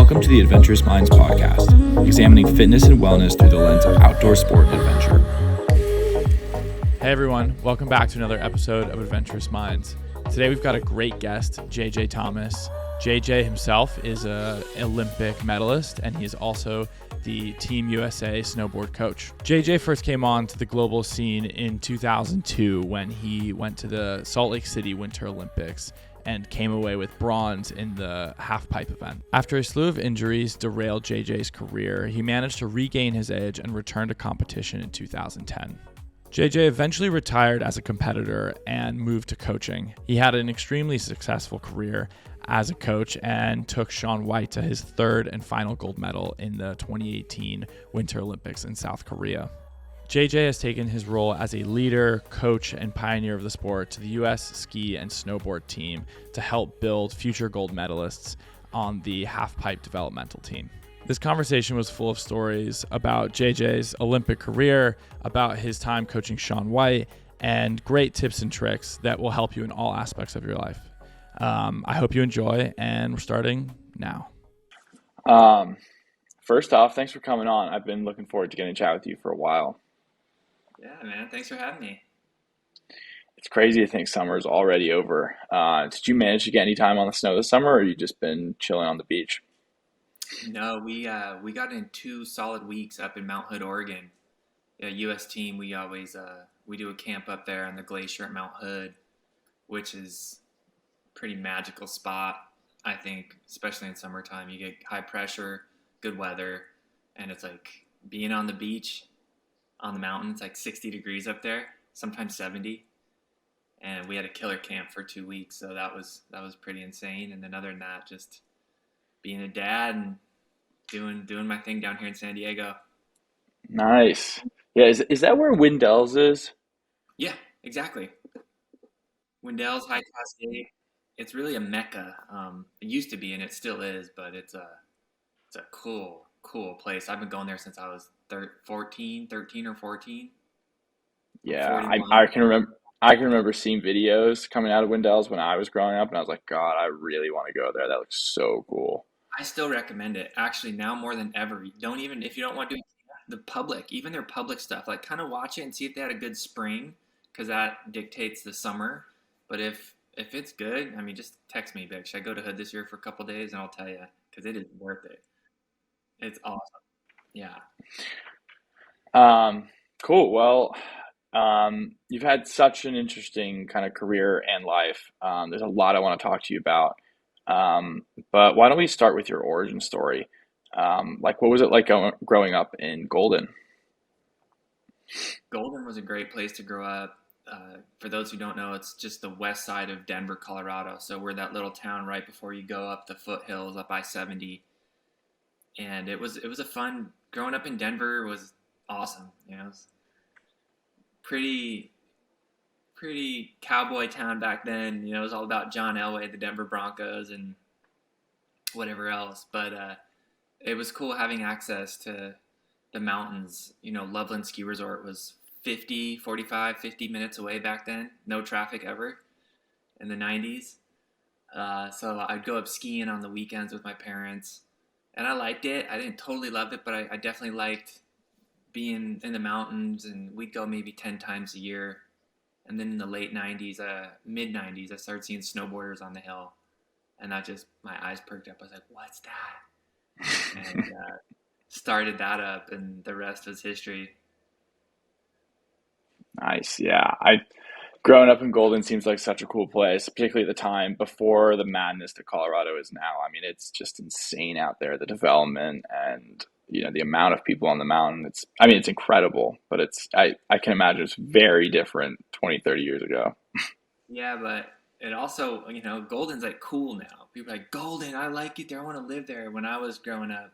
Welcome to the Adventurous Minds podcast, examining fitness and wellness through the lens of outdoor sport and adventure. Hey everyone, welcome back to another episode of Adventurous Minds. Today we've got a great guest, JJ Thomas. JJ himself is an Olympic medalist, and he is also the Team USA snowboard coach. JJ first came on to the global scene in 2002 when he went to the Salt Lake City Winter Olympics and came away with bronze in the halfpipe event. After a slew of injuries derailed JJ's career, he managed to regain his edge and return to competition in 2010. JJ eventually retired as a competitor and moved to coaching. He had an extremely successful career as a coach and took Shaun White to his third and final gold medal in the 2018 Winter Olympics in South Korea. JJ has taken his role as a leader, coach, and pioneer of the sport to the US Ski and Snowboard Team to help build future gold medalists on the halfpipe developmental team. This conversation was full of stories about JJ's Olympic career, about his time coaching Shaun White, and great tips and tricks that will help you in all aspects of your life. I hope you enjoy, and we're starting now. First off, thanks for coming on. I've been looking forward to getting to chat with you for a while. Yeah, man. Thanks for having me. It's crazy to think summer's already over. Did you manage to get any time on the snow this summer, or you just been chilling on the beach? No, we got in 2 solid weeks up in Mount Hood, Oregon. Yeah, US team. We always we do a camp up there on the glacier at Mount Hood, which is a pretty magical spot. I think, especially in summertime, you get high pressure, good weather, and it's like being on the beach, on the mountain. It's like 60 degrees up there, sometimes 70. And we had a killer camp for 2 weeks, so that was pretty insane. And then other than that, just being a dad and doing my thing down here in San Diego. Nice. Yeah, is that where Windell's is? Yeah, exactly. Wendell's, High Cascade. It's really a mecca. It used to be, and it still is, but it's a cool place. I've been going there since I was 13 or 14. Yeah, I can remember seeing videos coming out of Windell's when I was growing up, and I was like, God, I really want to go there. That looks so cool. I still recommend it. Actually, now more than ever. If you don't want to do the public, even their public stuff, like kind of watch it and see if they had a good spring, because that dictates the summer. But if it's good, I mean, just text me, Vic. Should I go to Hood this year for a couple days? And I'll tell you, because it is worth it. It's awesome. Yeah. Cool. Well, you've had such an interesting kind of career and life. There's a lot I want to talk to you about. But why don't we start with your origin story? What was it like growing up in Golden? Golden was a great place to grow up. For those who don't know, it's just the west side of Denver, Colorado. So we're that little town right before you go up the foothills up I-70. And it was a fun, growing up in Denver was awesome. You know, it was pretty cowboy town back then. You know, it was all about John Elway, the Denver Broncos, and whatever else. But it was cool having access to the mountains. You know, Loveland Ski Resort was 50 minutes away back then. No traffic ever in the 90s. So I'd go up skiing on the weekends with my parents. And I liked it. I didn't totally love it, but I definitely liked being in the mountains. And we'd go maybe 10 times a year. And then in the late 90s, mid 90s, I started seeing snowboarders on the hill. And that just, my eyes perked up. I was like, what's that? And started that up, and the rest was history. Nice. Yeah. Growing up in Golden seems like such a cool place, particularly at the time before the madness that Colorado is now. I mean, it's just insane out there, the development and, the amount of people on the mountain. It's incredible, but I can imagine it's very different 20, 30 years ago. Yeah, but it also, Golden's like cool now. People are like, Golden, I like it there. I want to live there. When I was growing up,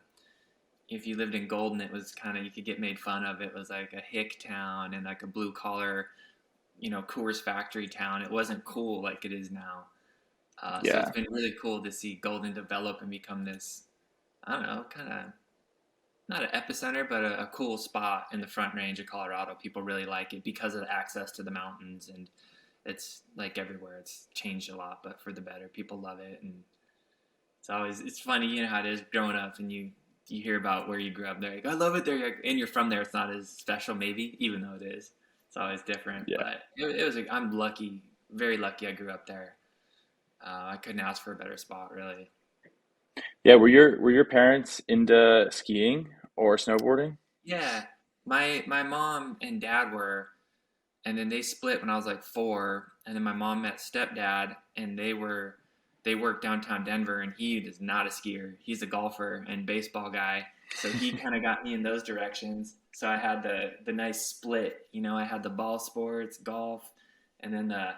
if you lived in Golden, it was kind of, you could get made fun of. It was like a hick town and like a blue collar, Coors factory town. It wasn't cool like it is now. So it's been really cool to see Golden develop and become this, I don't know, kind of not an epicenter, but a cool spot in the Front Range of Colorado. People really like it because of the access to the mountains, and it's like everywhere. It's changed a lot, but for the better. People love it, and It's funny, you know how it is growing up, and you hear about where you grew up. There, like, I love it there, and you're from there. It's not as special, maybe, even though it is. It's always different. Yeah. But it was. I'm lucky, very lucky. I grew up there. I couldn't ask for a better spot, really. Yeah, were your parents into skiing or snowboarding? Yeah, my mom and dad were, and then they split when I was like 4, and then my mom met stepdad, and they worked downtown Denver, and he is not a skier. He's a golfer and baseball guy, so he kind of got me in those directions. So I had the nice split, you know. I had the ball sports, golf, and then the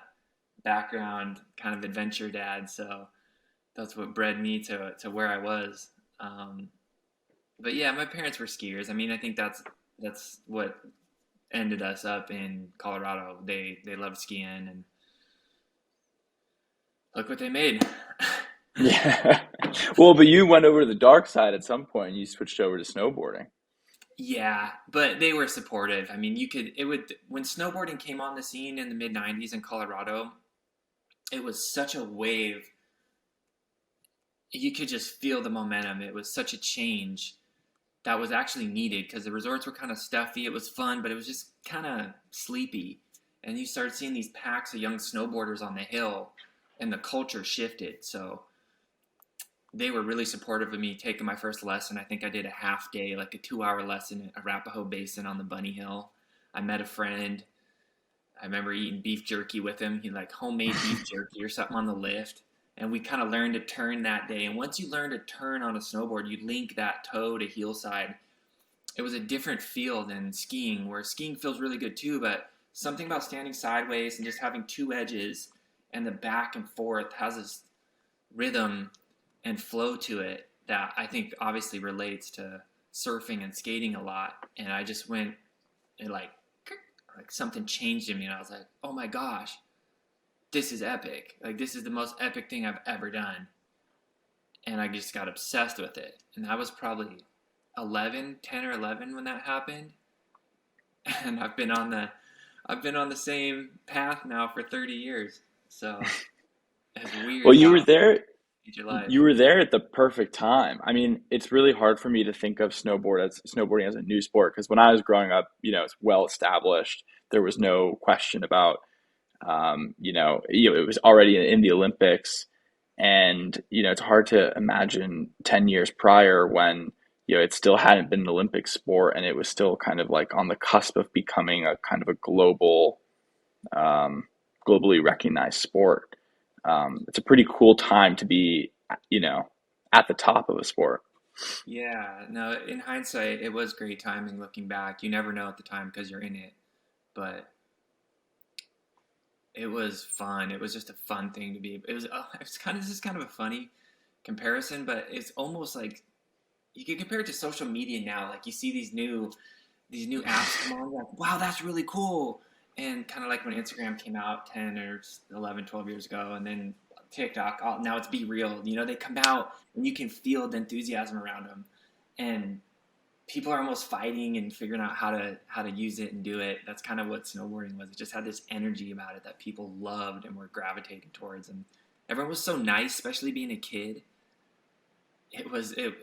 background kind of adventure dad. So that's what bred me to where I was. Um, but yeah, my parents were skiers. I mean, I think that's what ended us up in Colorado. They loved skiing, and look what they made. Yeah. Well, but you went over to the dark side at some point and you switched over to snowboarding. Yeah, but they were supportive. I mean, it would when snowboarding came on the scene in the mid '90s in Colorado, it was such a wave. You could just feel the momentum. It was such a change that was actually needed because the resorts were kind of stuffy. It was fun, but it was just kind of sleepy. And you started seeing these packs of young snowboarders on the hill, and the culture shifted. So they were really supportive of me taking my first lesson. I think I did a half day, like a 2 hour lesson at Arapahoe Basin on the Bunny Hill. I met a friend. I remember eating beef jerky with him. He like homemade beef jerky or something on the lift. And we kind of learned to turn that day. And once you learn to turn on a snowboard, you link that toe to heel side. It was a different feel than skiing, where skiing feels really good too, but something about standing sideways and just having two edges and the back and forth has this rhythm and flow to it that I think obviously relates to surfing and skating a lot. And I just went and like something changed in me, and I was like, oh my gosh, this is epic. Like this is the most epic thing I've ever done. And I just got obsessed with it. And I was probably 10 or 11 when that happened. And I've been on the same path now for 30 years. So it's Well, weird you were how there you change your life. you were there at the perfect time. I mean, it's really hard for me to think of snowboarding as a new sport because when I was growing up, it's well established. There was no question about it was already in the Olympics, and it's hard to imagine 10 years prior when it still hadn't been an Olympic sport and it was still kind of like on the cusp of becoming a kind of a um, globally recognized sport. It's a pretty cool time to be, you know, at the top of a sport. Yeah, no, in hindsight, it was great timing looking back. You never know at the time because you're in it. But it was fun. It was just a fun thing to be. It's kind of this is kind of a funny comparison, but it's almost like you can compare it to social media now. Like you see these new apps come on, like, wow, that's really cool. And kind of like when Instagram came out 10 or 11, 12 years ago, and then TikTok, now it's Be Real. You know, they come out and you can feel the enthusiasm around them. And people are almost fighting and figuring out how to use it and do it. That's kind of what snowboarding was. It just had this energy about it that people loved and were gravitating towards. And everyone was so nice, especially being a kid.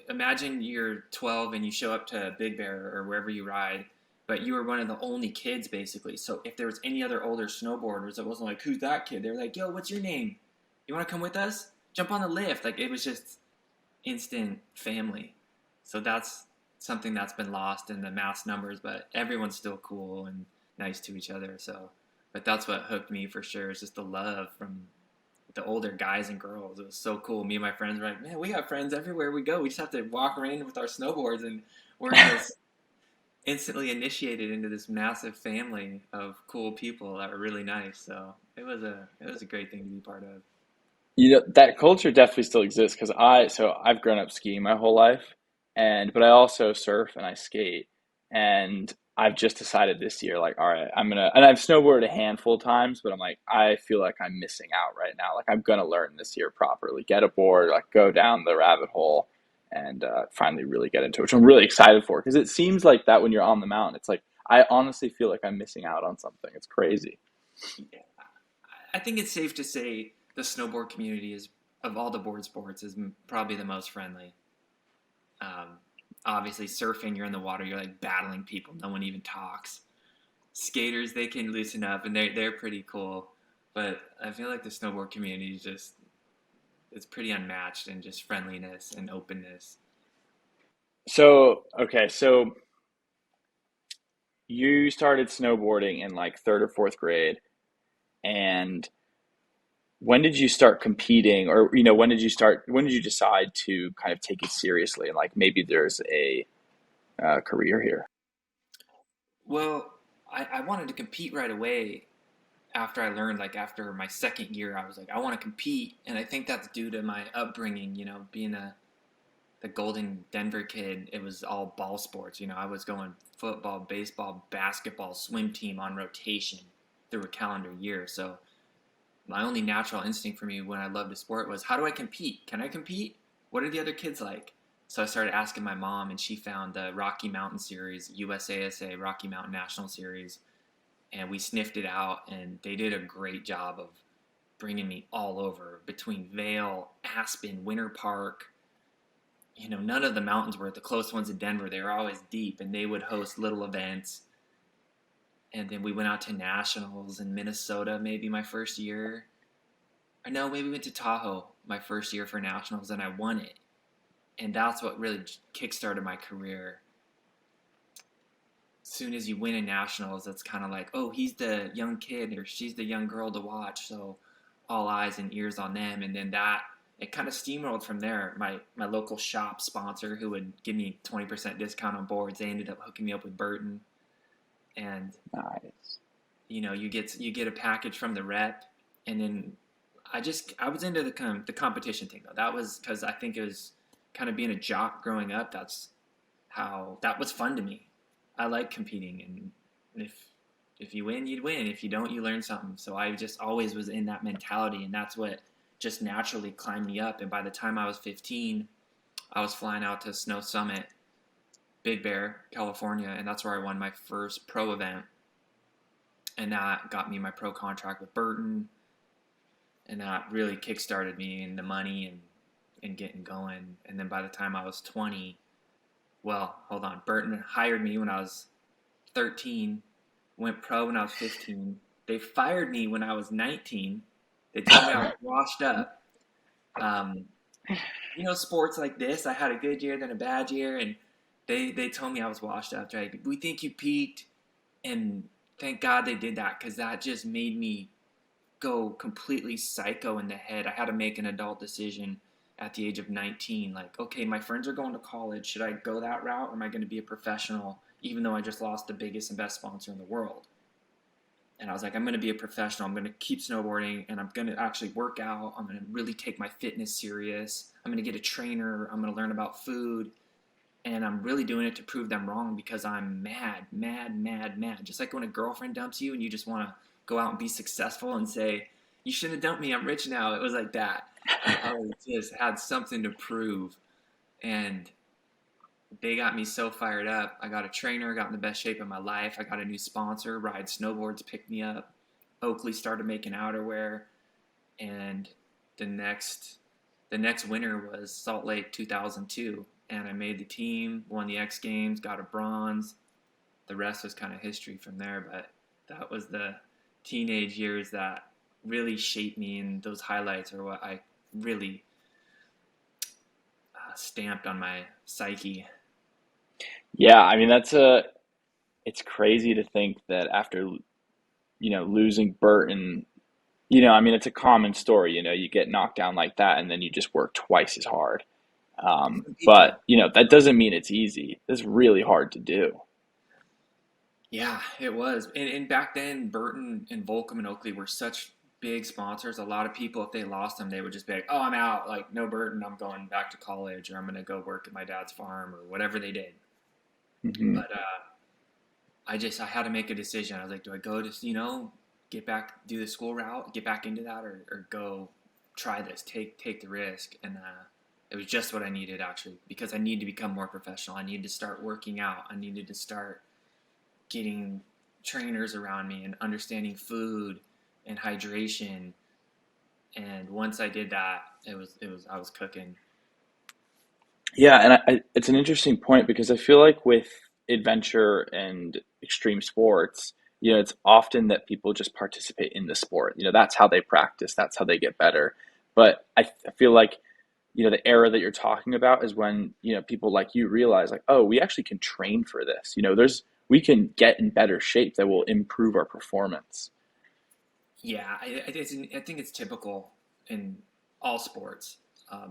Imagine you're 12 and you show up to Big Bear or wherever you ride, but you were one of the only kids basically. So if there was any other older snowboarders, it wasn't like, who's that kid? They were like, yo, what's your name? You want to come with us? Jump on the lift. Like it was just instant family. So that's something that's been lost in the mass numbers, but everyone's still cool and nice to each other. So, but that's what hooked me for sure. Is just the love from the older guys and girls. It was so cool. Me and my friends were like, man, we have friends everywhere we go. We just have to walk around with our snowboards, and we're in this instantly initiated into this massive family of cool people that were really nice. So it was a great thing to be part of. That culture definitely still exists because I've grown up skiing my whole life, but I also surf and I skate, and I've just decided this year, like, all right, and I've snowboarded a handful of times, but I'm like, I feel like I'm missing out right now. Like, I'm gonna learn this year properly, get a board, like, go down the rabbit hole, and finally really get into it, which I'm really excited for because it seems like that when you're on the mountain, it's like I honestly feel like I'm missing out on something. It's crazy. Yeah. I think it's safe to say the snowboard community is of all the board sports is probably the most friendly. Um, Obviously, surfing, you're in the water, you're like battling people. No one even talks. Skaters, they can loosen up, and they're pretty cool. But I feel like the snowboard community is just it's pretty unmatched in just friendliness and openness. So, okay, so you started snowboarding in like third or fourth grade, and when did you start competing, or when did you decide to kind of take it seriously and like maybe there's a career here? Well, I wanted to compete right away after I learned, like after my second year, I was like, I want to compete, and I think that's due to my upbringing. Being the Golden Denver kid, it was all ball sports. I was going football, baseball, basketball, swim team on rotation through a calendar year. So my only natural instinct for me when I loved a sport was, how do I compete? Can I compete? What are the other kids like? So I started asking my mom, and she found the Rocky Mountain Series, USASA Rocky Mountain National Series, and we sniffed it out, and they did a great job of bringing me all over between Vail, Aspen, Winter Park. None of the mountains were the close ones in Denver. They were always deep, and they would host little events. And then we went out to nationals in Minnesota, maybe my first year. Or no, maybe we went to Tahoe my first year for nationals, and I won it. And that's what really kickstarted my career. As soon as you win a nationals, it's kind of like, oh, he's the young kid or she's the young girl to watch. So all eyes and ears on them. And then it kind of steamrolled from there. My local shop sponsor, who would give me 20% discount on boards, they ended up hooking me up with Burton. And Nice. you get a package from the rep, and then I was into the competition thing though. That was because I think it was kind of being a jock growing up. That was fun to me. I like competing, and if you win, you'd win. If you don't, you learn something. So I just always was in that mentality, and that's what just naturally climbed me up. And by the time I was 15, I was flying out to Snow Summit, Big Bear, California, and that's where I won my first pro event. And that got me my pro contract with Burton, and that really kickstarted me in the money and getting going. And then by the time I was 20, well, hold on, Burton hired me when I was 13, went pro when I was 15. They fired me when I was 19. They told me I was washed up. Um, Sports like this, I had a good year, then a bad year, and they told me I was washed up. Right? We think you peaked, and thank God they did that, because that just made me go completely psycho in the head. I had to make an adult decision at the age of 19. Like, okay, my friends are going to college. Should I go that route, or am I going to be a professional, even though I just lost the biggest and best sponsor in the world? And I was like, I'm going to be a professional. I'm going to keep snowboarding, and I'm going to actually work out. I'm going to really take my fitness serious. I'm going to get a trainer. I'm going to learn about food. And I'm really doing it to prove them wrong, because I'm mad, mad, mad, mad. Just like when a girlfriend dumps you and you just want to go out and be successful and say, you shouldn't have dumped me, I'm rich now. It was like that. I just had something to prove. And they got me so fired up. I got a trainer, got in the best shape of my life. I got a new sponsor. Ride Snowboards picked me up. Oakley started making outerwear. And the next winter was Salt Lake 2002. And I made the team, won the X Games, got a bronze. The rest was kind of history from there. But that was the teenage years that really shaped me, and those highlights are what I really stamped on my psyche. Yeah, I mean it's crazy to think that after losing Burton, I mean it's a common story, you get knocked down like that and then you just work twice as hard. But that doesn't mean it's easy. It's really hard to do. Yeah, it was. And back then, Burton and Volcom and Oakley were such big sponsors. A lot of people, if they lost them, they would just be like, oh, I'm out. Like, no Burton, I'm going back to college, or I'm going to go work at my dad's farm, or whatever they did. Hmm. But I had to make a decision. I was like, do I go to, get back, do the school route, get back into that, or go try this, take the risk? And it was just what I needed, actually, because I needed to become more professional. I needed to start working out. I needed to start getting trainers around me and understanding food and hydration. And once I did that, I was cooking. Yeah, and it's an interesting point because I feel like with adventure and extreme sports, it's often that people just participate in the sport. That's how they practice, that's how they get better. But I feel like, the era that you're talking about is when, people like you realize like, oh, we actually can train for this. We can get in better shape that will improve our performance. Yeah, I think it's typical in all sports,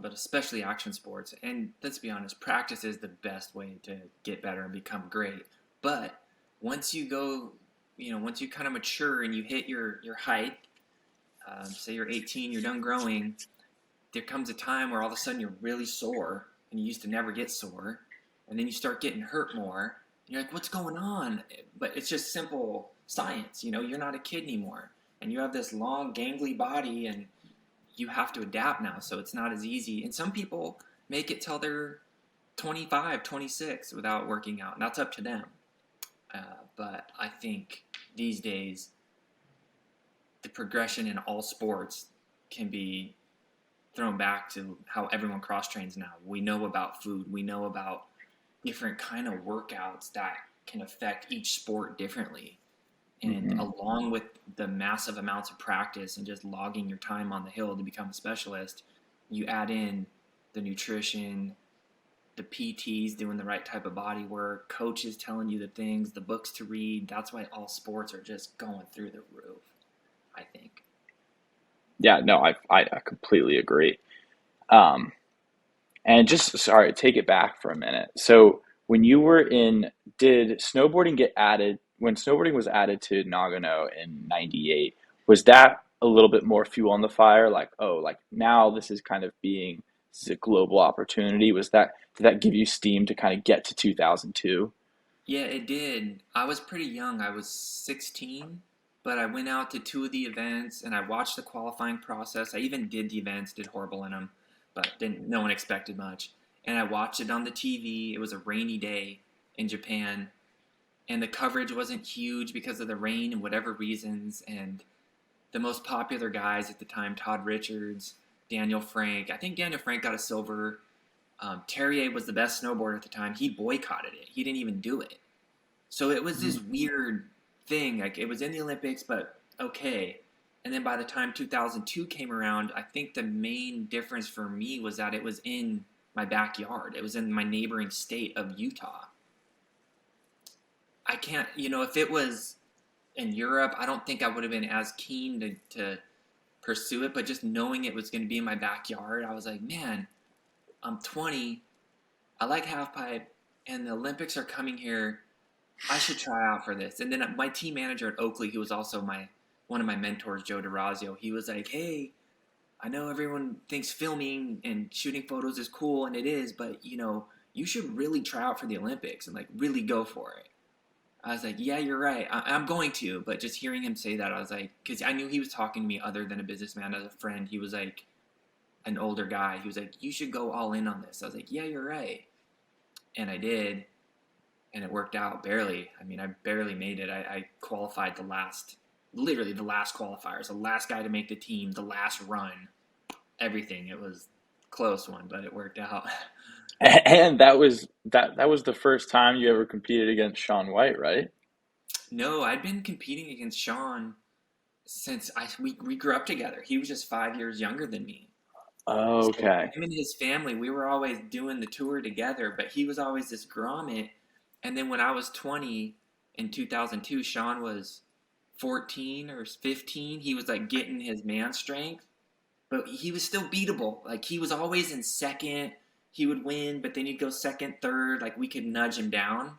but especially action sports. And let's be honest, practice is the best way to get better and become great. But once you go, once you kind of mature and you hit your height, say you're 18, you're done growing, there comes a time where all of a sudden you're really sore, and you used to never get sore, and then you start getting hurt more. And you're like, what's going on? But it's just simple science. You're not a kid anymore, and you have this long, gangly body, and you have to adapt now. So it's not as easy. And some people make it till they're 25, 26 without working out, and that's up to them. But I think these days, the progression in all sports can be thrown back to how everyone cross trains now. We know about food. We know about different kind of workouts that can affect each sport differently. And Hmm. along with the massive amounts of practice and just logging your time on the hill to become a specialist, you add in the nutrition, the PTs doing the right type of body work, coaches telling you the things, the books to read. That's why all sports are just going through the roof, I think. Yeah, no, I completely agree. Um, And just sorry, take it back for a minute. So when you were in, did snowboarding get added when snowboarding was added to Nagano in '98? Was that a little bit more fuel on the fire? Like, oh, like now this is kind of being this is a global opportunity. Did that give you steam to kind of get to 2002? Yeah, it did. I was pretty young. I was 16, but I went out to two of the events and I watched the qualifying process. I even did the events, did horrible in them, but didn't. No one expected much. And I watched it on the TV. It was a rainy day in Japan, and the coverage wasn't huge because of the rain and whatever reasons. And the most popular guys at the time, Todd Richards, Daniel Frank. I think Daniel Frank got a silver. Terrier was the best snowboarder at the time. He boycotted it. He didn't even do it. So it was this weird thing. Like it was in the Olympics, but okay. And then by the time 2002 came around, I think the main difference for me was that it was in my backyard. It was in my neighboring state of Utah. I can't, if it was in Europe, I don't think I would have been as keen to pursue it. But just knowing it was going to be in my backyard, I was like, man, I'm 20. I like halfpipe, and the Olympics are coming here. I should try out for this. And then my team manager at Oakley, who was also my one of my mentors, Joe DeRazio, he was like, "Hey, I know everyone thinks filming and shooting photos is cool, and it is, but you should really try out for the Olympics and like really go for it." I was like, "Yeah, you're right. I'm going to." But just hearing him say that, I was like, because I knew he was talking to me other than a businessman, as a friend. He was like an older guy. He was like, "You should go all in on this." I was like, "Yeah, you're right," and I did, and it worked out barely. I mean, I barely made it. I qualified literally the last qualifiers, the last guy to make the team, the last run, everything. It was a close one, but it worked out. And that was the first time you ever competed against Shaun White, right? No, I'd been competing against Shaun since we grew up together. He was just 5 years younger than me. So Okay. him and his family, we were always doing the tour together, but he was always this grommet. And then when I was 20 in 2002, Shaun was 14 or 15. He was like getting his man strength, but he was still beatable. Like he was always in second. He would win, but then he'd go second, third. Like we could nudge him down.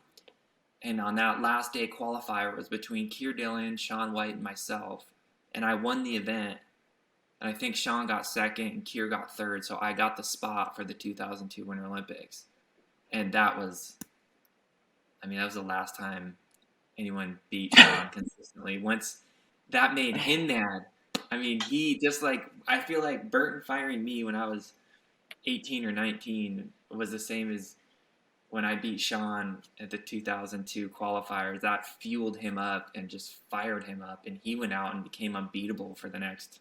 And on that last day qualifier, it was between Keir Dillon, Shaun White, and myself. And I won the event. And I think Shaun got second and Keir got third. So I got the spot for the 2002 Winter Olympics. And that was the last time anyone beat Shaun consistently. Once that made him mad. I mean, he just like, I feel like Burton firing me when I was 18 or 19 was the same as when I beat Shaun at the 2002 qualifiers. That fueled him up and just fired him up. And he went out and became unbeatable for the next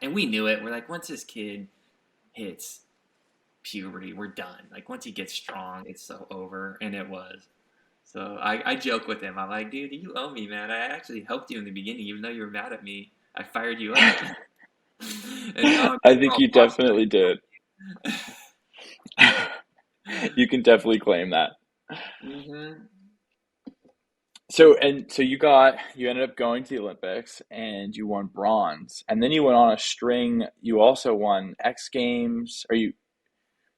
And we knew it. We're like, once this kid hits puberty, we're done. Like once he gets strong, it's so over, and it was. So I joke with him. I'm like, dude, you owe me, man. I actually helped you in the beginning, even though you were mad at me. I fired you up, and now I'm I getting think all you definitely did. popular. You can definitely claim that. hmm So you ended up going to the Olympics and you won bronze. And then you went on a string. You also won X Games.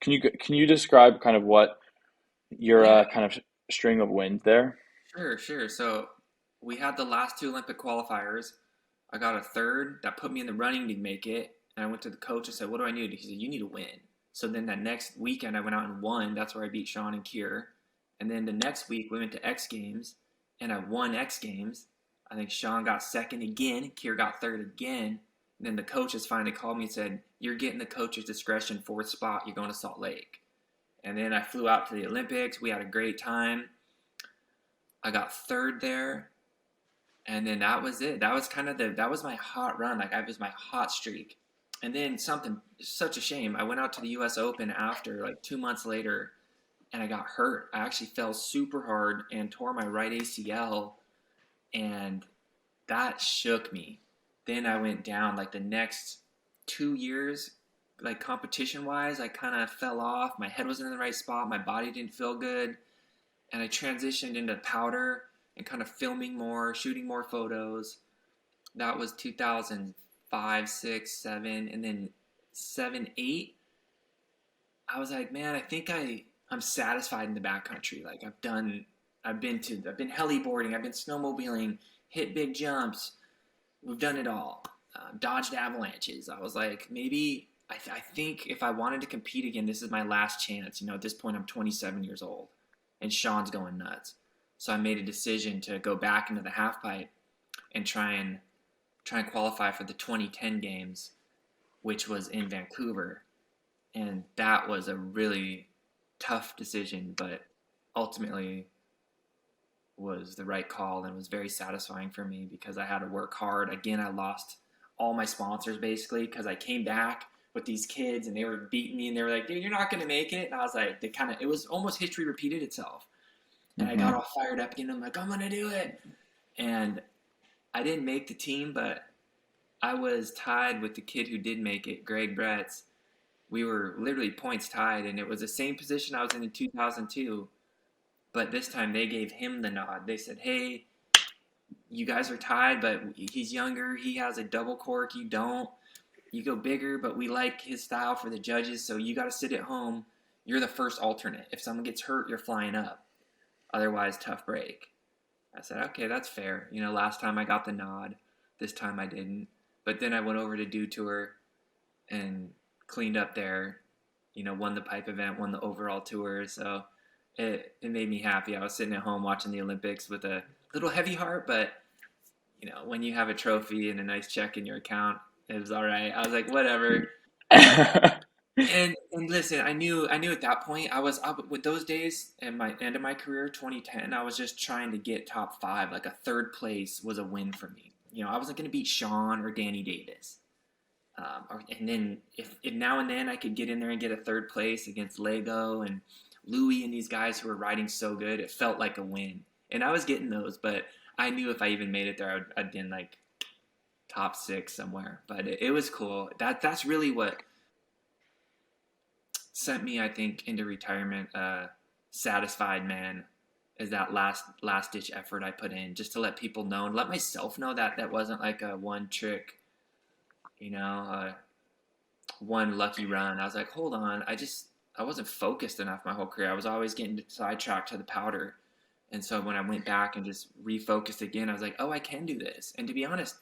Can you describe kind of what your Yeah, kind of string of wins there? sure, sure. So we had the last two Olympic qualifiers. I got a third that put me in the running to make it. And I went to the coach and said, "What do I need?" He said, "You need to win." So then that next weekend, I went out and won. That's where I beat Shaun and Kier. And then the next week, we went to X Games, and I won X Games. I think Shaun got second again. Kier got third again. And then the coaches finally called me and said, "You're getting the coach's discretion, fourth spot. You're going to Salt Lake." And then I flew out to the Olympics. We had a great time. I got third there, and then that was it. That was kind of that was my hot run. Like I was my hot streak. And then something, such a shame. I went out to the US Open after like 2 months later, and I got hurt. I actually fell super hard and tore my right ACL, and that shook me. Then I went down like the next 2 years, like competition wise, I kind of fell off. My head wasn't in the right spot. My body didn't feel good, and I transitioned into powder and kind of filming more, shooting more photos. That was 2005, 6, 7, and then 7, 8. I was like, man, I think I'm satisfied in the backcountry. Like I've been heliboarding, I've been snowmobiling, hit big jumps. We've done it all. Dodged avalanches. I was like, maybe I think if I wanted to compete again, this is my last chance. At this point, I'm 27 years old, and Shaun's going nuts. So I made a decision to go back into the half pipe and try and qualify for the 2010 games, which was in Vancouver. And that was a really tough decision, but ultimately was the right call and was very satisfying for me because I had to work hard. Again, I lost all my sponsors basically because I came back with these kids and they were beating me and they were like, dude, you're not going to make it. And I was like, it was almost history repeated itself. And I got Hmm. all fired up again. I'm like, I'm going to do it. And I didn't make the team, but I was tied with the kid who did make it, Greg Bretz. We were literally points tied, and it was the same position I was in 2002. But this time they gave him the nod. They said, "Hey, you guys are tied, but he's younger. He has a double cork. You don't. You go bigger, but we like his style for the judges, so you got to sit at home. You're the first alternate. If someone gets hurt, you're flying up. Otherwise, tough break." I said, "Okay, that's fair. Last time I got the nod. This time I didn't." But then I went over to Do Tour and cleaned up there. Won the pipe event, won the overall tour. So it made me happy. I was sitting at home watching the Olympics with a little heavy heart, but when you have a trophy and a nice check in your account, it was all right. I was like, whatever. And listen, I knew at that point I was up with those days and my end of my career, 2010. I was just trying to get top five. Like a third place was a win for me. I wasn't going to beat Shaun or Danny Davis. And then if now and then I could get in there and get a third place against Lego and Louis and these guys who were riding so good, it felt like a win. And I was getting those, but I knew if I even made it there, I'd been like top six somewhere. But it was cool. That's really what sent me, I think, into retirement. Satisfied man is that last ditch effort I put in just to let people know and let myself know that that wasn't like a one trick, you know, uh, one lucky run. I was like, hold on, I wasn't focused enough my whole career. I was always getting sidetracked to the powder. And so when I went back and just refocused again, I was like, oh, I can do this. And to be honest,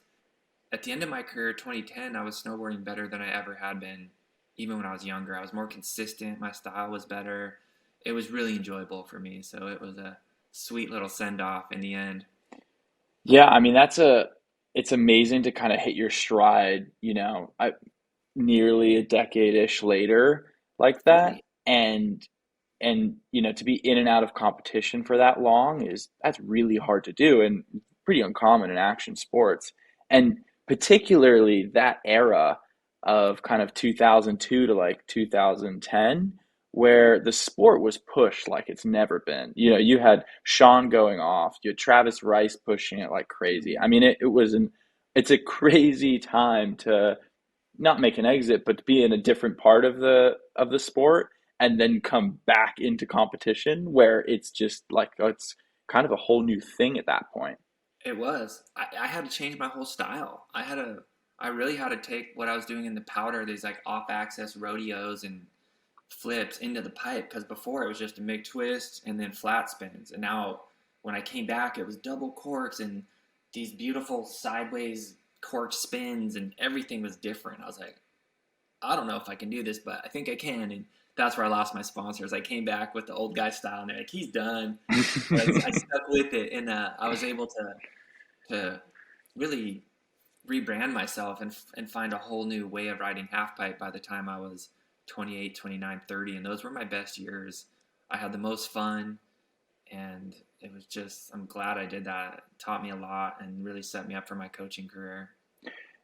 at the end of my career, 2010, I was snowboarding better than I ever had been, even when I was younger. I was more consistent. My style was better. It was really enjoyable for me. So it was a sweet little send off in the end. Yeah, I mean it's amazing to kind of hit your stride, nearly a decade-ish later like that, Right. and to be in and out of competition for that long that's really hard to do and pretty uncommon in action sports. And particularly that era of kind of 2002 to like 2010, where the sport was pushed like it's never been. You had Shaun going off, you had Travis Rice pushing it like crazy. I mean, it's a crazy time to not make an exit, but to be in a different part of the sport and then come back into competition where it's just like it's kind of a whole new thing at that point. It was. I had to change my whole style. I really had to take what I was doing in the powder, these like off axis rodeos and flips into the pipe, because before it was just a MIG twist and then flat spins. And now when I came back, it was double corks and these beautiful sideways cork spins, and everything was different. I was like, I don't know if I can do this, but I think I can. And that's where I lost my sponsors. I came back with the old guy style, and they're like, he's done. But I stuck with it, and I was able to really rebrand myself and find a whole new way of riding half pipe by the time I was 28, 29, 30. And those were my best years. I had the most fun, and it was just, I'm glad I did that. It taught me a lot and really set me up for my coaching career.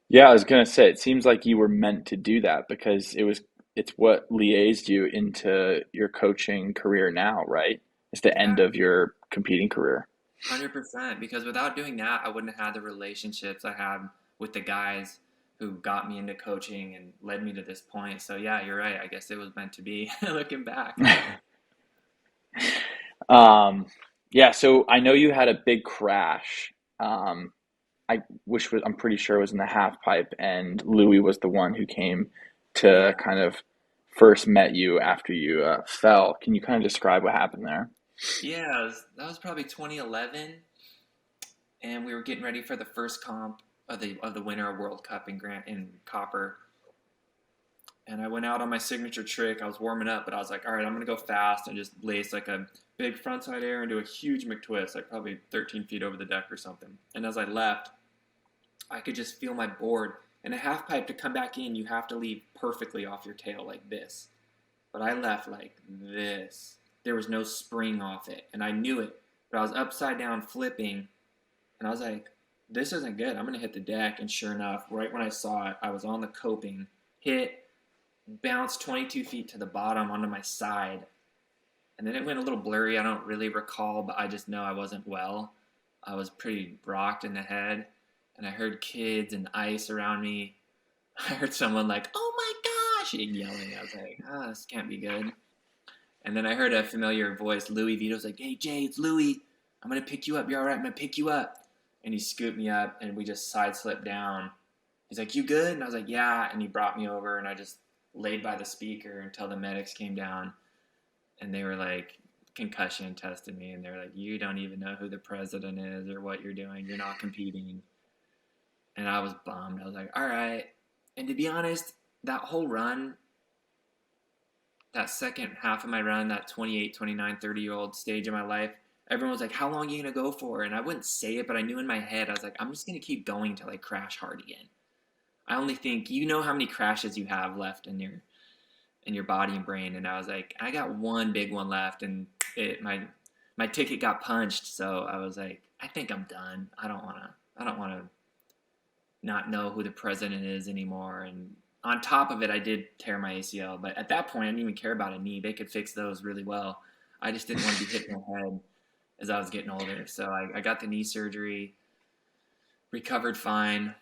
Yeah, I was gonna say it seems like you were meant to do that because it's what liaised you into your coaching career now, right? It's the Yeah, end of your competing career. 100%. Because without doing that, I wouldn't have had the relationships I had with the guys who got me into coaching and led me to this point. So yeah, you're right. I guess it was meant to be looking back. Um, yeah, so I know you had a big crash. Um, I'm pretty sure it was in the half pipe, and Louis was the one who came to Yeah. kind of first met you after you fell. Can you kind of describe what happened there? Yeah, that was probably 2011, and we were getting ready for the first comp of the Winter World Cup in Copper. And I went out on my signature trick. I was warming up, but I was like, all right, I'm gonna go fast and just lace like a big frontside air and do a huge McTwist, like probably 13 feet over the deck or something. And as I left, I could just feel my board. And a half pipe to come back in, you have to leave perfectly off your tail like this. But I left like this. There was no spring off it, and I knew it. But I was upside down flipping, and I was like, this isn't good. I'm going to hit the deck. And sure enough, right when I saw it, I was on the coping, hit, bounced 22 feet to the bottom onto my side. And then it went a little blurry. I don't really recall, but I just know I wasn't well. I was pretty rocked in the head, and I heard kids and ice around me. I heard someone like, oh my gosh, and yelling. I was like, this can't be good. And then I heard a familiar voice. Louis Vito's like, hey, Jay, it's Louis. I'm going to pick you up. You're all right. I'm going to pick you up. And he scooped me up, and we just side slipped down. He's like, you good? And I was like, yeah. And he brought me over, and I just laid by the speaker until the medics came down. And they were like, concussion tested me. And they were like, you don't even know who the president is or what you're doing. You're not competing. And I was bummed. I was like, all right. And to be honest, that whole run, that second half of my run, that 28, 29, 30-year-old stage of my life, everyone was like, how long are you going to go for? And I wouldn't say it, but I knew in my head, I was like, I'm just going to keep going until I crash hard again. I only think, you know how many crashes you have left in your body and brain. And I was like, I got one big one left, and my ticket got punched. So I was like, I think I'm done. I don't want to not know who the president is anymore. And on top of it, I did tear my ACL, but at that point, I didn't even care about a knee. They could fix those really well. I just didn't want to be hitting my head as I was getting older. So I got the knee surgery, recovered fine.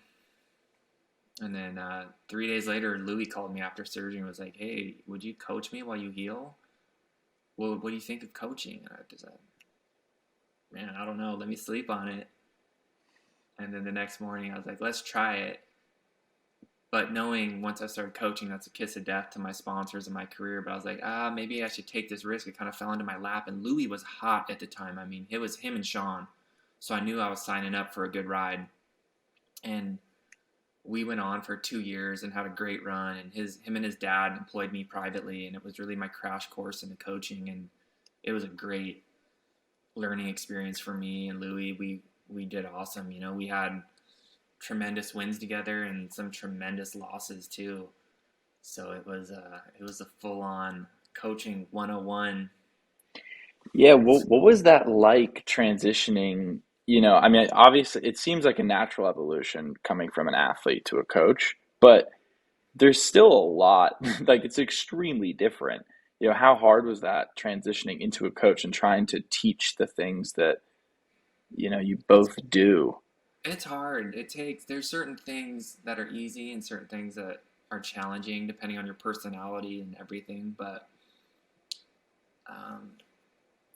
And then 3 days later, Louis called me after surgery and was like, hey, would you coach me while you heal? Well, what do you think of coaching? And I just said, man, I don't know. Let me sleep on it. And then the next morning, I was like, let's try it. But knowing once I started coaching, that's a kiss of death to my sponsors and my career. But I was like, maybe I should take this risk. It kind of fell into my lap. And Louis was hot at the time. I mean, it was him and Shaun. So I knew I was signing up for a good ride. And we went on for 2 years and had a great run. And him and his dad employed me privately. And it was really my crash course into coaching. And it was a great learning experience for me and Louis. We did awesome. You know, we had tremendous wins together and some tremendous losses too. So it was a full on coaching 101. Yeah, what was that like transitioning? I mean, obviously, it seems like a natural evolution coming from an athlete to a coach, but there's still a lot, like, it's extremely different. How hard was that transitioning into a coach and trying to teach the things that, you It's both do? it's hard. There's certain things that are easy and certain things that are challenging depending on your personality and everything. But um,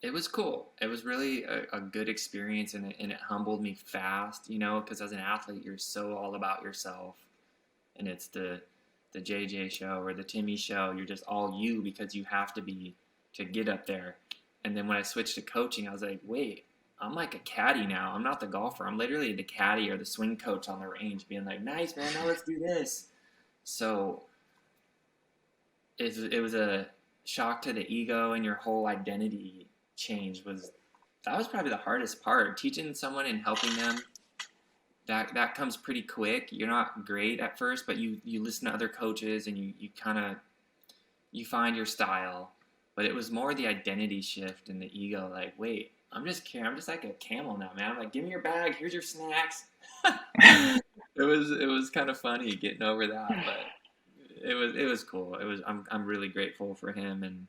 it was cool. It was really a good experience, and it humbled me fast. Because as an athlete, you're so all about yourself, and it's the JJ show or the Timmy show. You're just all you because you have to be to get up there. And then when I switched to coaching, I was like, wait, I'm like a caddy now. I'm not the golfer. I'm literally the caddy or the swing coach on the range, being like, nice man, now let's do this. So it was a shock to the ego, and your whole identity change was that was probably the hardest part. Teaching someone and helping them, that comes pretty quick. You're not great at first, but you listen to other coaches, and you kind of you find your style. But it was more the identity shift and the ego. Like, wait, I'm just like a camel now, man. I'm like, give me your bag. Here's your snacks. It was kind of funny getting over that, but it was cool. I'm really grateful for him and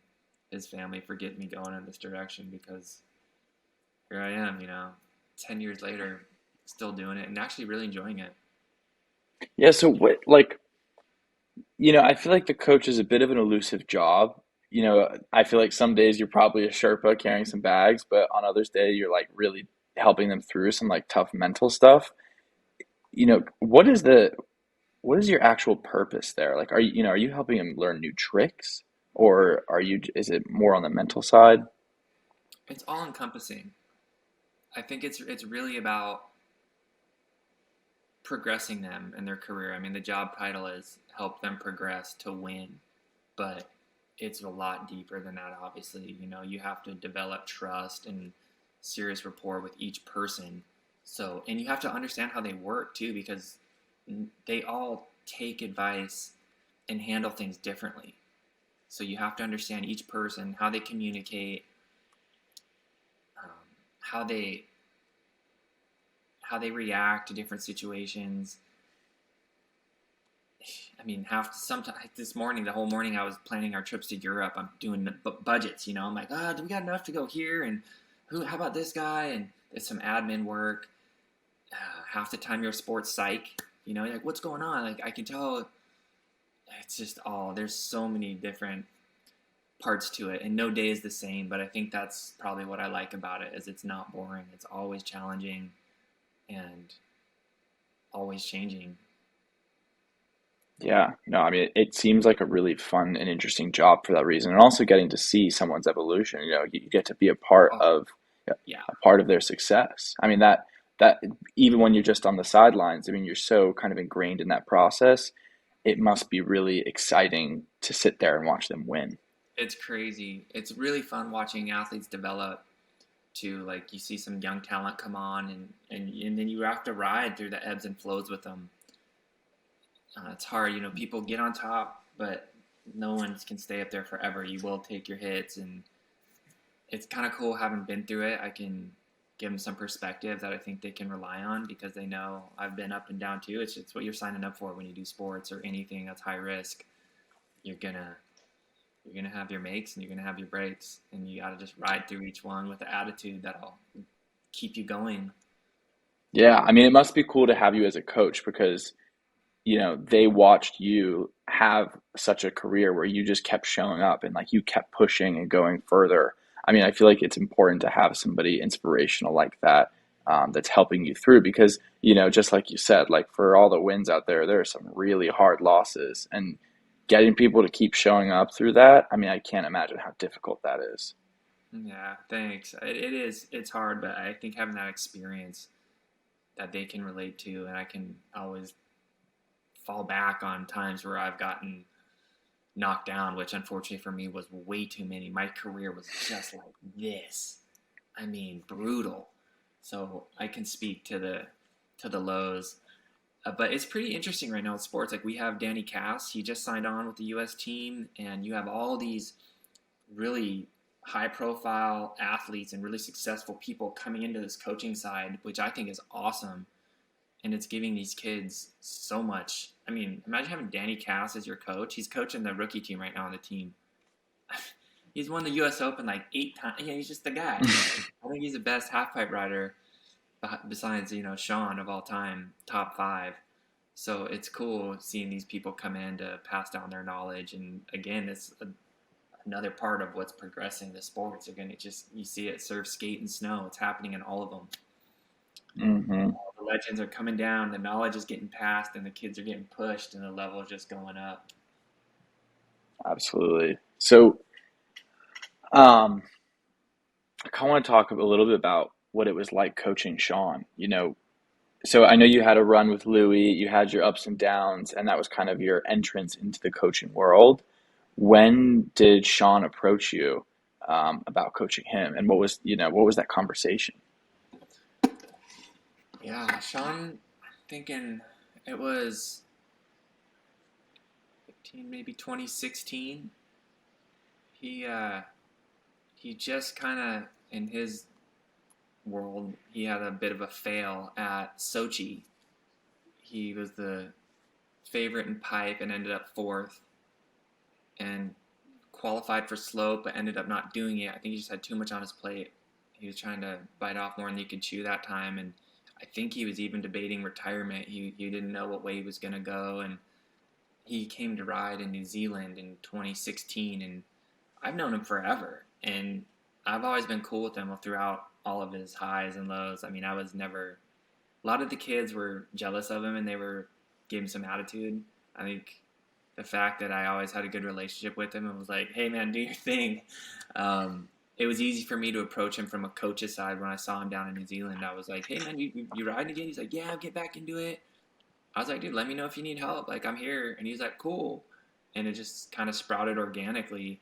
his family for getting me going in this direction, because here I am, 10 years later, still doing it and actually really enjoying it. Yeah, so what, like, I feel like the coach is a bit of an elusive job. I feel like some days you're probably a Sherpa carrying some bags, but on others day you're like really helping them through some like tough mental stuff. What is your actual purpose there? Like, are you helping them learn new tricks, or is it more on the mental side? It's all encompassing. I think it's really about progressing them in their career. I mean, the job title is help them progress to win, but it's a lot deeper than that. Obviously, you have to develop trust and serious rapport with each person. So, and you have to understand how they work too, because they all take advice and handle things differently. So you have to understand each person, how they communicate, um, how they how they react to different situations. I mean, sometimes this morning, the whole morning, I was planning our trips to Europe. I'm doing budgets. I'm like, do we got enough to go here? And how about this guy? And it's some admin work. Half the time, you're a sports psych. You're like, what's going on? Like, I can tell. It's just there's so many different parts to it, and no day is the same. But I think that's probably what I like about it, is it's not boring. It's always challenging and always changing. Yeah, no, I mean, it seems like a really fun and interesting job for that reason, and also getting to see someone's evolution. You get to be a part Oh, of yeah. their success. I mean, that even when you're just on the sidelines, I mean, you're so kind of ingrained in that process. It must be really exciting to sit there and watch them win. It's crazy. It's really fun watching athletes develop too. Like, you see some young talent come on, and then you have to ride through the ebbs and flows with them. It's hard. People get on top, but no one can stay up there forever. You will take your hits, and it's kind of cool having been through it. I can give them some perspective that I think they can rely on, because they know I've been up and down too. It's what you're signing up for when you do sports or anything that's high risk. You're gonna you're gonna have your makes and you're gonna have your breaks, and you gotta just ride through each one with the attitude that'll keep you going. Yeah, I mean, it must be cool to have you as a coach because they watched you have such a career where you just kept showing up and like you kept pushing and going further. I mean, I feel like it's important to have somebody inspirational like that, that's helping you through because, just like you said, like for all the wins out there, there are some really hard losses and getting people to keep showing up through that. I mean, I can't imagine how difficult that is. Yeah, thanks. It is. It's hard, but I think having that experience that they can relate to, and I can always fall back on times where I've gotten knocked down, which unfortunately for me was way too many. My career was just like this. I mean, brutal. So I can speak to the lows. But it's pretty interesting right now in sports. Like, we have Danny Cass. He just signed on with the US team, and you have all these really high profile athletes and really successful people coming into this coaching side, which I think is awesome. And it's giving these kids so much. I mean, imagine having Danny Cass as your coach. He's coaching the rookie team right now on the team. He's won the US Open like 8 times. Yeah, he's just the guy. I think he's the best half pipe rider besides, Shaun of all time, top 5. So it's cool seeing these people come in to pass down their knowledge. And again, it's another part of what's progressing the sports. You're gonna you see it, surf, skate, and snow. It's happening in all of them. Mm-hmm. All the legends are coming down, the knowledge is getting passed, and the kids are getting pushed, and the level is just going up. Absolutely. So, um, I kind of want to talk a little bit about what it was like coaching Shaun. So I know you had a run with Louis, you had your ups and downs, and that was kind of your entrance into the coaching world. When did Shaun approach you about coaching him, and what was that conversation? Yeah, Shaun, I'm thinking it was 15, maybe 2016. He just kind of, in his world, he had a bit of a fail at Sochi. He was the favorite in pipe and ended up 4th, and qualified for slope but ended up not doing it. I think he just had too much on his plate. He was trying to bite off more than he could chew that time, and I think he was even debating retirement. He didn't know what way he was going to go, and he came to ride in New Zealand in 2016, and I've known him forever, and I've always been cool with him throughout all of his highs and lows. I mean, I was never. A lot of the kids were jealous of him, and they were giving some attitude. I think the fact that I always had a good relationship with him and was like, "Hey, man, do your thing." It was easy for me to approach him from a coach's side when I saw him down in New Zealand. I was like, "Hey, man, you riding again?" He's like, "Yeah, I'll get back into it." I was like, "Dude, let me know if you need help. Like, I'm here." And he's like, "Cool." And it just kind of sprouted organically.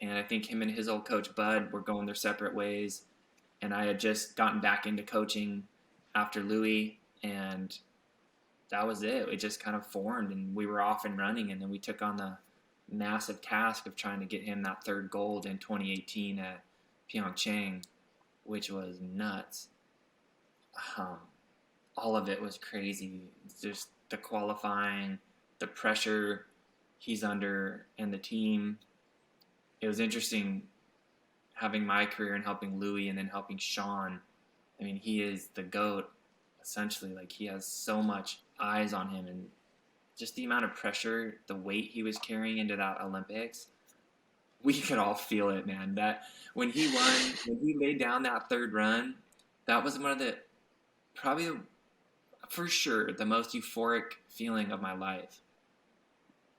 And I think him and his old coach, Bud, were going their separate ways. And I had just gotten back into coaching after Louis, and that was it. It just kind of formed, and we were off and running. And then we took on the massive task of trying to get him that 3rd gold in 2018 at Pyeongchang, which was nuts. Um, all of it was crazy. Just the qualifying, the pressure he's under, and the team. It was interesting having my career and helping Louis and then helping Shaun. I mean, he is the GOAT, essentially. Like, he has so much eyes on him, and just the amount of pressure, the weight he was carrying into that Olympics, we could all feel it, man. That when he won, when he laid down that 3rd run, that was one of the, probably for sure, the most euphoric feeling of my life.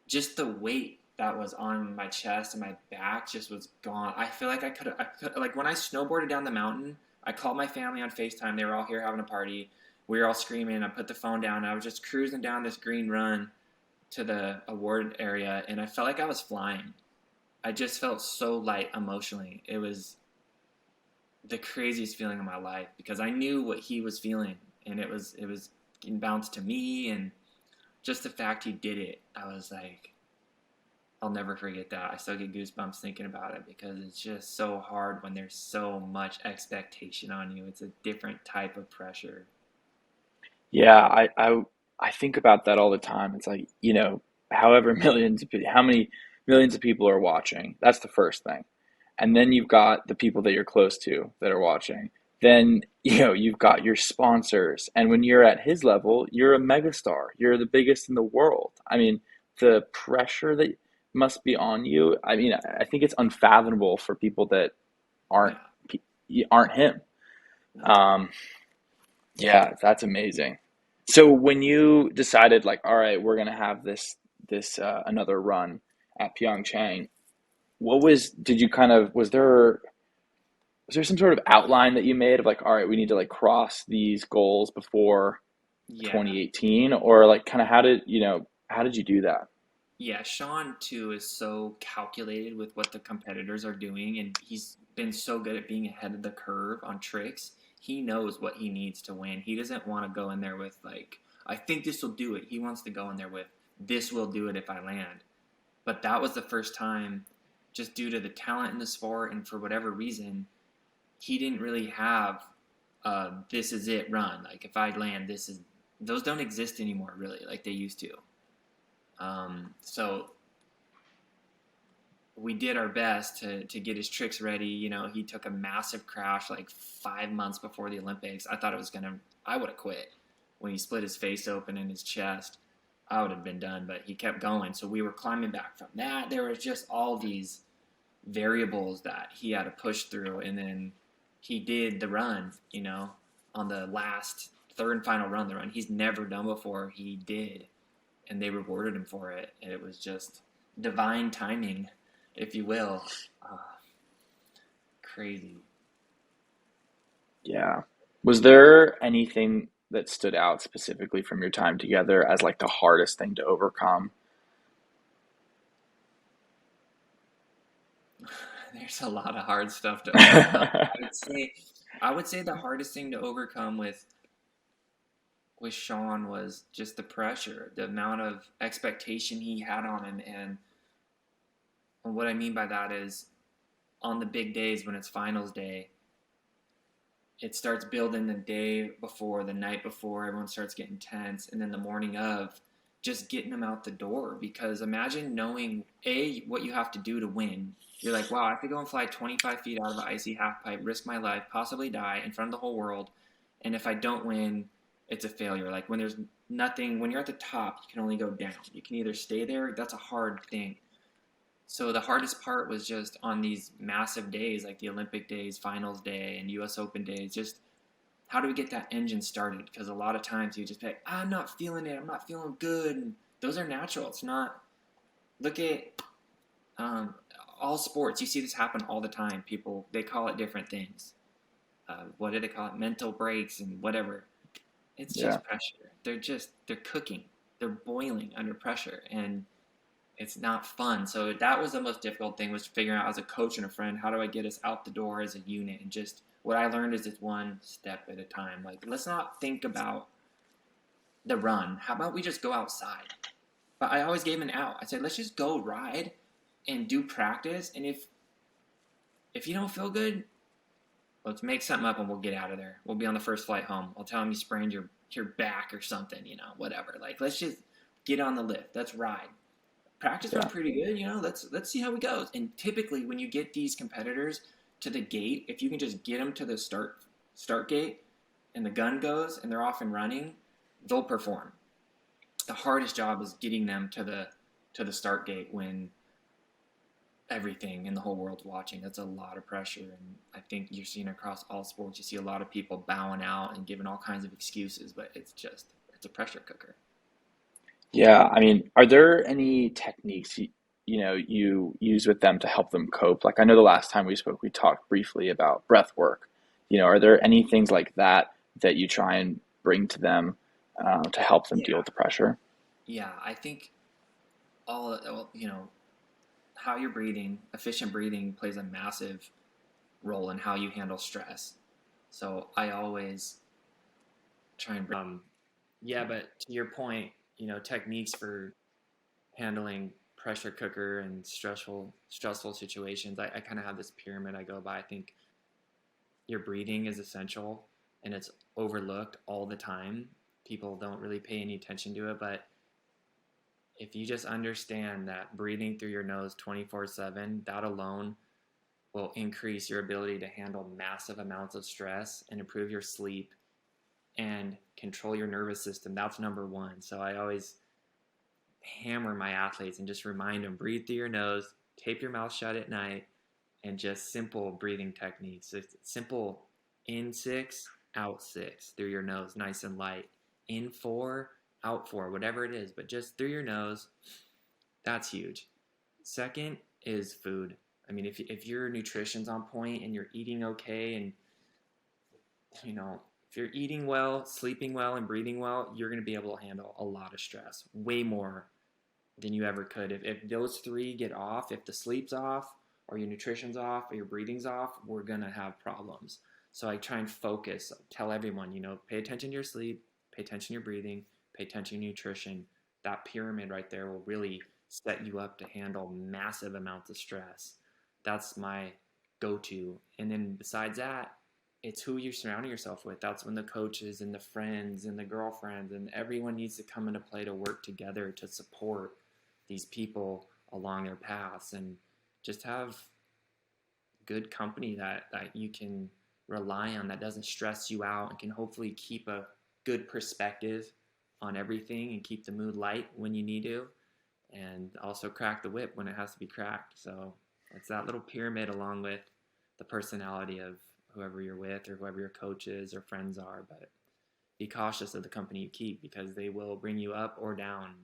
Just the weight that was on my chest and my back just was gone. I feel like I could, like when I snowboarded down the mountain, I called my family on FaceTime. They were all here having a party. We were all screaming. I put the phone down. I was just cruising down this green run to the award area, and I felt like I was flying. I just felt so light emotionally. It was the craziest feeling of my life because I knew what he was feeling, and it was getting bounced to me, and just the fact he did it, I was like, I'll never forget that. I still get goosebumps thinking about it because it's just so hard when there's so much expectation on you. It's a different type of pressure. Yeah, I think about that all the time. It's like, however how many millions of people are watching. That's the first thing. And then you've got the people that you're close to that are watching. Then, you've got your sponsors. And when you're at his level, you're a megastar. You're the biggest in the world. I mean, the pressure that must be on you. I mean, I think it's unfathomable for people that aren't Yeah. aren't him. No. Um, yeah, that's amazing. So when you decided, like, all right, we're gonna have this another run at Pyeongchang, did you kind of was there some sort of outline that you made of like, all right, we need to like cross these goals before Yeah. 2018, or like kind of how did you do that? Yeah, Shaun too is so calculated with what the competitors are doing, and he's been so good at being ahead of the curve on tricks. He knows what he needs to win. He doesn't want to go in there with like, I think this will do it. He wants to go in there with, this will do it if I land. But that was the first time just due to the talent in the sport and for whatever reason, he didn't really have this is it run. Like if I land, those don't exist anymore really like they used to. So we did our best to get his tricks ready. You know, he took a massive crash like 5 months before the Olympics. I would have quit when he split his face open in his chest. I would have been done, but he kept going. So we were climbing back from that. There was just all these variables that he had to push through. And then he did the run, you know, on the last third and final run, the run he's never done before. He did, and they rewarded him for it. And it was just divine timing, if you will. Crazy. Yeah. Was there anything that stood out specifically from your time together as like the hardest thing to overcome? There's a lot of hard stuff to overcome. I would say the hardest thing to overcome with Shaun was just the pressure, the amount of expectation he had on him. And what I mean by that is on the big days when it's finals day, it starts building the day before, the night before, everyone starts getting tense. And then the morning of, just getting them out the door. Because imagine knowing, what you have to do to win. You're like, wow, I have to go and fly 25 feet out of an icy half pipe, risk my life, possibly die in front of the whole world. And if I don't win, it's a failure. Like when there's nothing, when you're at the top, you can only go down. You can either stay there. That's a hard thing. So the hardest part was just on these massive days, like the Olympic days, finals day, and US Open days, just how do we get that engine started? Because a lot of times you just say, I'm not feeling it. I'm not feeling good. And those are natural. It's not, look at all sports. You see this happen all the time. People, they call it different things. What do they call it? Mental breaks and whatever. It's Yeah. just pressure. They're cooking. They're boiling under pressure. And it's not fun. So that was the most difficult thing, was figuring out as a coach and a friend, how do I get us out the door as a unit? And just what I learned is it's one step at a time. Like, let's not think about the run. How about we just go outside? But I always gave an out. I said, let's just go ride and do practice. And if you don't feel good, let's make something up and we'll get out of there. We'll be on the first flight home. I'll tell them you sprained your back or something, you know, whatever. Like, let's just get on the lift. Let's ride. Practice Yeah. went pretty good, you know. Let's see how it goes. And typically, when you get these competitors to the gate, if you can just get them to the start gate, and the gun goes and they're off and running, they'll perform. The hardest job is getting them to the start gate when everything in the whole world's watching. That's a lot of pressure, and I think you're seeing across all sports. You see a lot of people bowing out and giving all kinds of excuses, but it's a pressure cooker. Yeah, I mean, are there any techniques you use with them to help them cope? Like I know the last time we spoke, we talked briefly about breath work. Are there any things like that that you try and bring to them to help them deal Yeah, with the pressure? yeah. I think how you're breathing, efficient breathing plays a massive role in how you handle stress. So I always try and yeah, but to your point, techniques for handling pressure cooker and stressful situations. I kind of have this pyramid I go by. I think your breathing is essential and it's overlooked all the time. People don't really pay any attention to it, but if you just understand that breathing through your nose 24/7, that alone will increase your ability to handle massive amounts of stress and improve your sleep and control your nervous system. That's number one. So I always hammer my athletes and just remind them, breathe through your nose, tape your mouth shut at night, and just simple breathing techniques. It's simple: in 6, out 6 through your nose, nice and light. In 4, out 4, whatever it is, but just through your nose. That's huge. Second is food. I mean, if your nutrition's on point and you're eating okay, and if you're eating well, sleeping well, and breathing well, you're going to be able to handle a lot of stress, way more than you ever could. If those three get off, if the sleep's off, or your nutrition's off, or your breathing's off, we're going to have problems. So I try and focus, tell everyone, pay attention to your sleep, pay attention to your breathing, pay attention to your nutrition. That pyramid right there will really set you up to handle massive amounts of stress. that's my go-to. And then besides that, it's who you're surrounding yourself with. That's when the coaches and the friends and the girlfriends and everyone needs to come into play to work together to support these people along their paths, and just have good company that you can rely on, that doesn't stress you out and can hopefully keep a good perspective on everything and keep the mood light when you need to, and also crack the whip when it has to be cracked. So it's that little pyramid along with the personality of whoever you're with or whoever your coaches or friends are. But be cautious of the company you keep, because they will bring you up or down.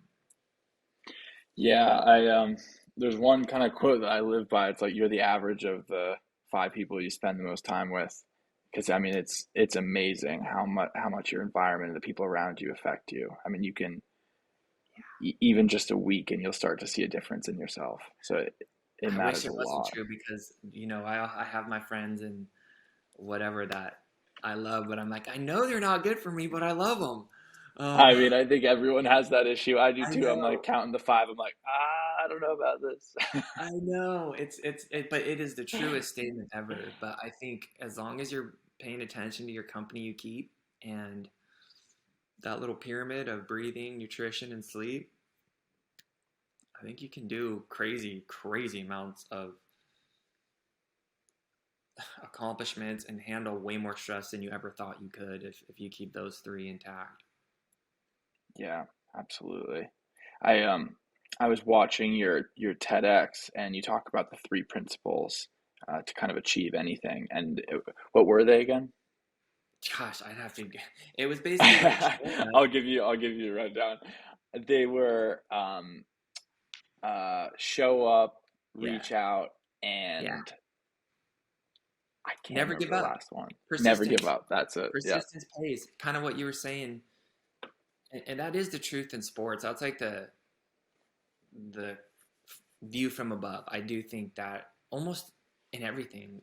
Yeah, there's one kind of quote that I live by. It's like you're the average of the five people you spend the most time with. Because I mean, it's amazing how much your environment and the people around you affect you. I mean, you can even just a week and you'll start to see a difference in yourself. So it I wish matters a it wasn't lot. true, because I have my friends and whatever that I love, but I'm like, I know they're not good for me, but I love them. I mean, I think everyone has that issue. I do I too. I'm like know. counting the five. I'm like, I don't know about this. I know but it is the truest statement ever. But I think as long as you're paying attention to your company you keep, and that little pyramid of breathing, nutrition, and sleep, I think you can do crazy, crazy amounts of accomplishments and handle way more stress than you ever thought you could if you keep those three intact. Yeah, absolutely. I I was watching your TEDx and you talk about the three principles to kind of achieve anything. And what were they again? Gosh, I'd have to. It was basically like showing up. I'll give you a rundown. They were show up, Yeah, reach out, yeah. and I can't Never remember give the up. last one. Never give Persistence. up. That's it. Yeah. Persistence pays. Kind of what you were saying, and that is the truth in sports. That's like the view from above. I do think that almost in everything,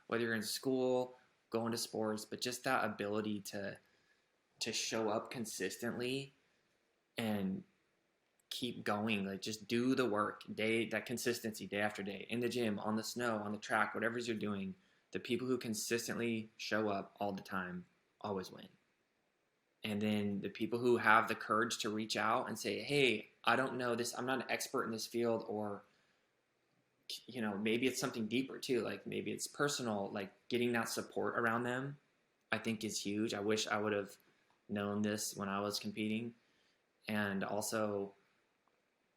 whether you're in school, going to sports, but just that ability to show up consistently and keep going, like just do the work, that consistency day after day, in the gym, on the snow, on the track, whatever you're doing. The people who consistently show up all the time always win. And then the people who have the courage to reach out and say, hey, I don't know this, I'm not an expert in this field, or maybe it's something deeper too, like maybe it's personal, like getting that support around them, I think is huge. I wish I would have known this when I was competing. And also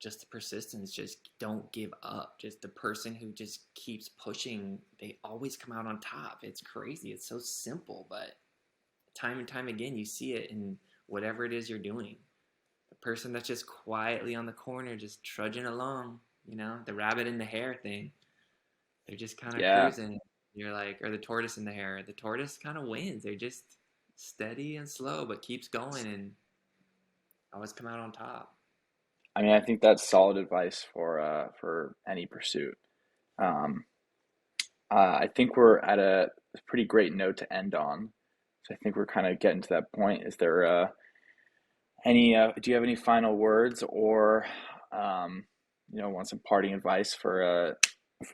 just the persistence, just don't give up. Just the person who just keeps pushing, they always come out on top. It's crazy. It's so simple, but time and time again, you see it in whatever it is you're doing. The person that's just quietly on the corner, just trudging along, the rabbit in the hare thing. They're just kind of Yeah. cruising. You're like, or the tortoise in the hare. The tortoise kind of wins. They're just steady and slow, but keeps going and always come out on top. I mean, I think that's solid advice for any pursuit. Um, I think we're at a pretty great note to end on. So I think we're kind of getting to that point. Is there do you have any final words or want some parting advice for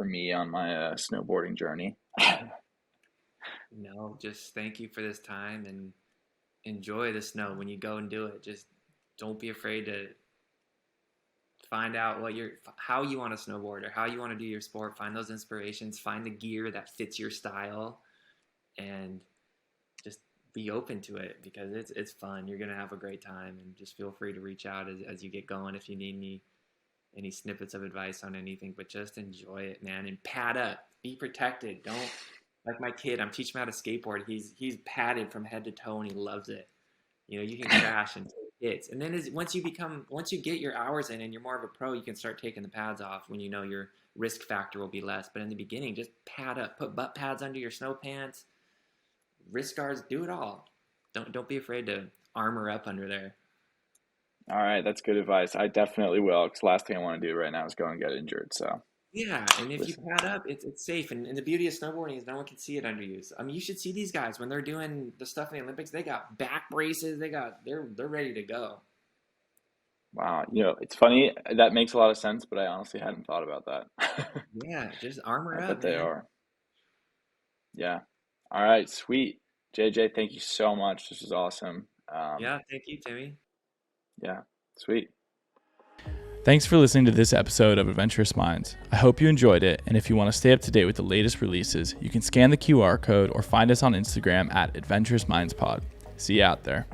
me on my snowboarding journey? No, just thank you for this time, and enjoy the snow when you go and do it. Just don't be afraid to find out how you want to snowboard or how you want to do your sport. Find those inspirations, find the gear that fits your style, and just be open to it, because it's fun. You're gonna have a great time, and just feel free to reach out as you get going if you need any snippets of advice on anything. But just enjoy it, man, and pad up. Be protected. Don't, like my kid. I'm teaching him how to skateboard. He's padded from head to toe, and he loves it. You can crash and take hits, and then once you get your hours in and you're more of a pro, you can start taking the pads off when your risk factor will be less. But in the beginning, just pad up. Put butt pads under your snow pants, wrist guards, do it all. Don't be afraid to armor up under there. All right, that's good advice. I definitely will, because last thing I want to do right now is go and get injured. So, Yeah, and if you listen, pad up, it's safe. And the beauty of snowboarding is no one can see it under you. So, I mean, you should see these guys when they're doing the stuff in the Olympics. They got back braces. They're ready to go. Wow. It's funny. That makes a lot of sense, but I honestly hadn't thought about that. Yeah, just armor I up, bet they man. are. Yeah. All right. Sweet. JJ, thank you so much. This was awesome. Yeah, thank you, Timmy. Yeah. Sweet. Thanks for listening to this episode of Adventurous Minds. I hope you enjoyed it, and if you want to stay up to date with the latest releases, you can scan the QR code or find us on Instagram at Adventurous Minds Pod. See you out there.